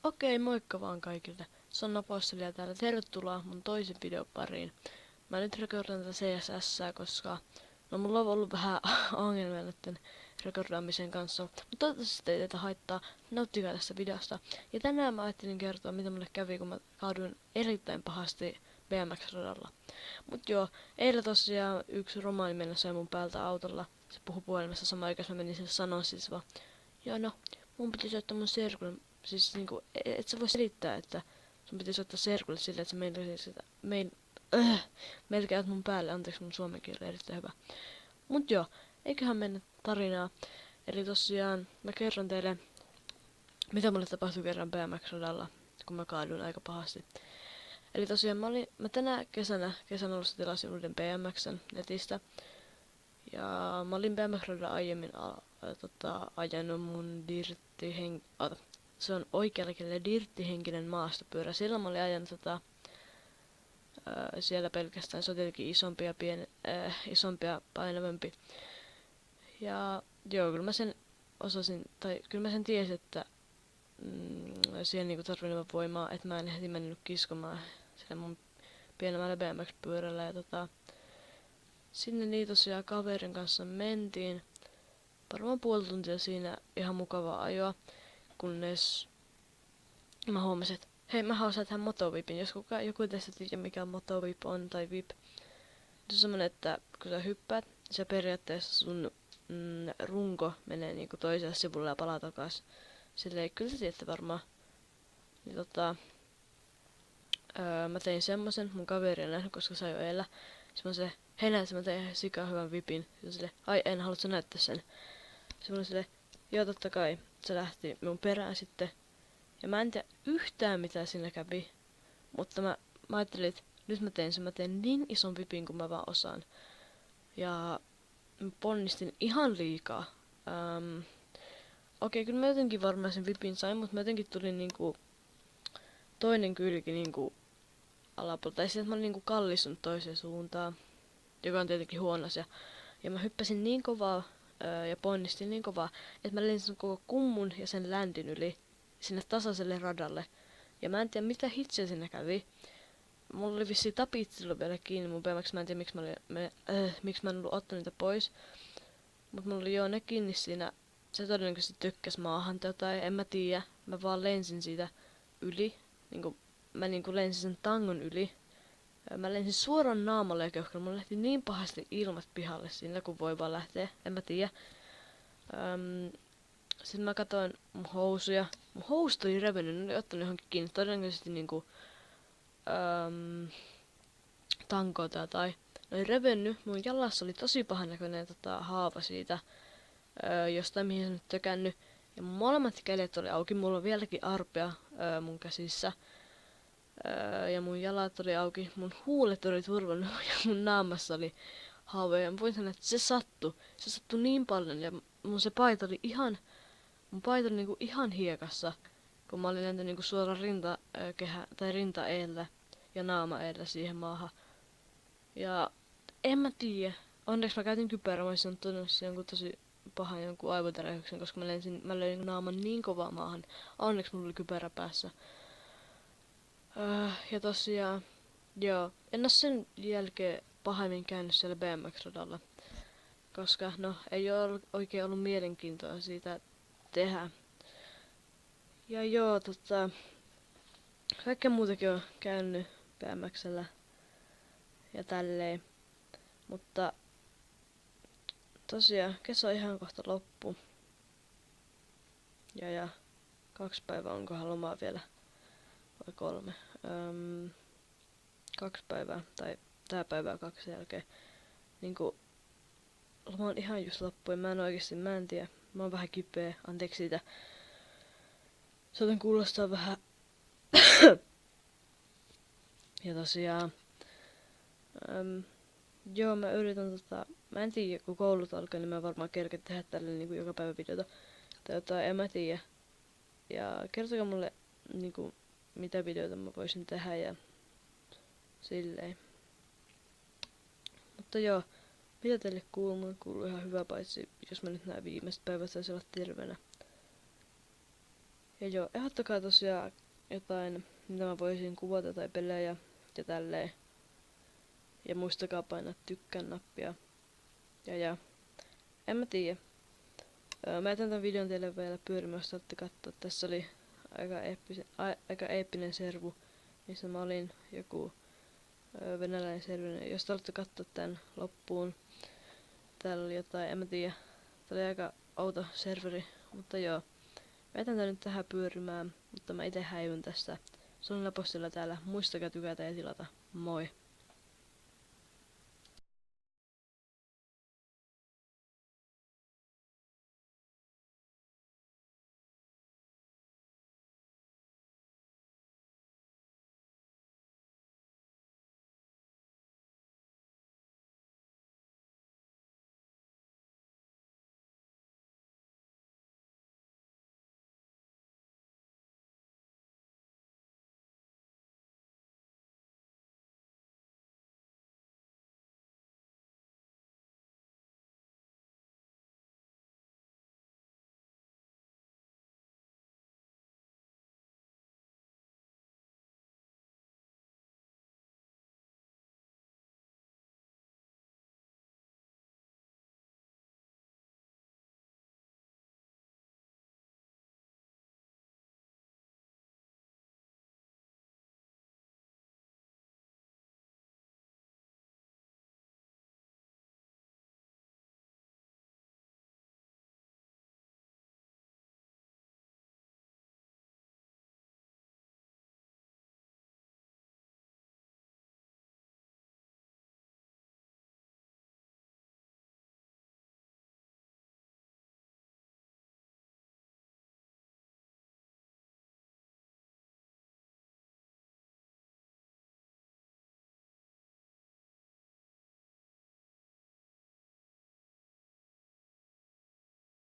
Okei, moikka vaan kaikille. Sanna Posselia täällä. Tervetuloa mun toisen videon pariin. Mä nyt rekordan tätä CSS, koska mulla on ollut vähän ongelmia näiden rekordaamisen kanssa. Mutta toivottavasti ei tätä haittaa. Nauttikaa tästä videosta. Ja tänään mä ajattelin kertoa, mitä mulle kävi, kun mä kaaduin erittäin pahasti BMX-radalla. Mut joo, eilen tosiaan yksi romaani mennessä mun päältä autolla. Se puhui puhelimessa samaan aikaan, mä menin sinne sanoa siis vaan. Joo no, mun piti soittaa mun serkulle. Siis niinku, et sä voi selittää, että sun piti soittaa serkulle silleen, että sä melkein mun päälle. Anteeksi, mun suomen kieli on erittäin hyvä. Mut joo, eiköhän mennä tarinaa. Eli tosiaan, mä kerron teille, mitä mulle tapahtui kerran BMX-radalla, kun mä kaaduin aika pahasti. Eli tosiaan mä tänä kesän alussa tilasin uuden BMXn netistä. Ja mä olin BMX-radalla aiemmin ajanut mun se on oikealla kielellä dirttihenkinen maastopyörä. Silloin mä olin ajanut siellä pelkästään. Se on tietenkin isompi ja painavampi. Ja joo, kyllä mä sen osasin, tai kyllä mä sen tiesin, että siihen niinku tarvii voimaa, että mä en heti mennyt kiskomaan sillä mun pienemmällä BMX-pyörällä. Ja sinne niin tosiaan kaverin kanssa mentiin. Varmaan puoli tuntia siinä ihan mukavaa ajoa, kunnes mä huomasin, että hei, mä haluaisin tehdä motovipin. Jos joku teistä tiedä mikä motovip on tai vip. Se on semmonen, että kun sä hyppäät, se periaatteessa sun runko menee niinku toiselle sivulle ja palaa takas. Silleen, kyllä sä tiedätte varmaan. Niin mä tein semmosen, mun kaveri ei nähnyt, koska se ajoi edellä. Sitten mä se, hei näet, mä tein ihan sikaa hyvän vipin. Ja sille, ai en, haluatko näyttää sen? Sitten mä sille, joo totta kai. Se lähti mun perään sitten. Ja mä en tiedä yhtään mitä siinä kävi. Mutta mä ajattelin, että nyt mä teen niin ison vipin kuin mä vaan osaan. Ja mä ponnistin ihan liikaa. Okei, kyllä mä jotenkin varmaan sen vipin sain, mutta mä jotenkin tulin niinku toinen kylki niinku alapuolta. Tai sitten mä olin niinku kallistunut toiseen suuntaan, joka on tietenkin huono asia. Ja mä hyppäsin niin kovaa ja ponnistin niin kovaa, että mä lensin koko kummun ja sen ländin yli sinne tasaiselle radalle. Ja mä en tiedä mitä hitsiä siinä kävi. Mulla oli vissiin tapit silloin vielä kiinni mun BMX. Mä en tiedä miksi mä en ollut ottanut niitä pois. Mut mulla oli joo ne kiinni siinä. Se todennäköisesti tykkäs maahan tai en mä tiedä. Mä vaan lensin siitä yli. Mä lensin sen tangon yli. Mä lensin suoraan naamalle ja keuhkolle. Mulla lähti niin pahasti ilmat pihalle siinä, kun voi vaan lähteä. En mä tiedä. Sitten mä katsoin mun housuja. Mun housut oli revennyt. Ne oli ottanut johonkin kiinni. Todennäköisesti tankota tai ne oli revennyt. Mun jalassa oli tosi pahan näköinen haava siitä. Jostain mihin se nyt tökännyt. Ja mun molemmat kädet oli auki. Mulla on vieläkin arpea mun käsissä. Ja mun jalat oli auki, mun huulet oli turvannut ja mun naamassa oli haavoja. Ja mä voin sanoa, että se sattui niin paljon ja se paita oli niinku ihan hiekassa, kun mä olin lentänyt niinku suoraan rinta eellä ja naama eellä siihen maahan. Ja en mä tiedä, onneksi mä käytin kypärää, mä olisin todennäköisesti jonkun tosi pahan jonkun aivotärähdyksen, koska mä löin naaman niin kovaa maahan. Onneksi mulla oli kypärä päässä. Ja tosiaan, joo, en oo sen jälkeen pahemmin käynyt siellä BMX-radalla, koska no ei oo oikein ollut mielenkiintoa siitä tehdä. Ja joo, kaikkea muutakin on käynyt BMX:llä ja tälleen, mutta tosiaan kesä on ihan kohta loppu. Ja 2 päivää onkohan lomaa vielä vai 3. 2 päivää, tai tää päivää 2 jälkeen. Niinku, loma on ihan just loppu ja mä en tiedä. Mä oon vähän kipeä, anteeksi siitä. Saatan kuulostaa vähän. Ja tosiaan, joo mä yritän mä en tiedä, kun koulut alkaa, niin mä varmaan kerken tehdä tälle niinku joka päivä videota. Tai en mä tiedä. Ja kertokaa mulle niinku mitä videoita mä voisin tehdä ja silleen. Mutta joo, mitä teille kuuluu? Mulle kuuluu ihan hyvä, paitsi jos mä nyt nää viimeiset päivät saisin olla terveenä. Ja joo, ehdottakaa tosiaan jotain, mitä mä voisin kuvata tai pelejä ja tälleen. Ja muistakaa painaa tykkään nappia. Ja en mä tiedä. Mä jätän tän videon teille vielä pyörimään, jos saatte katsoa. Tässä oli aika eeppinen servu, missä mä olin joku venäläinen servi. Jos te haluatte katsoa tän loppuun, täällä oli jotain, en mä tiedä. Tää oli aika outo serveri, mutta joo. Mä jätän tän nyt tähän pyörimään, mutta mä ite häivyn tästä. Se on postilla täällä. Muistakaa tykätä ja tilata. Moi!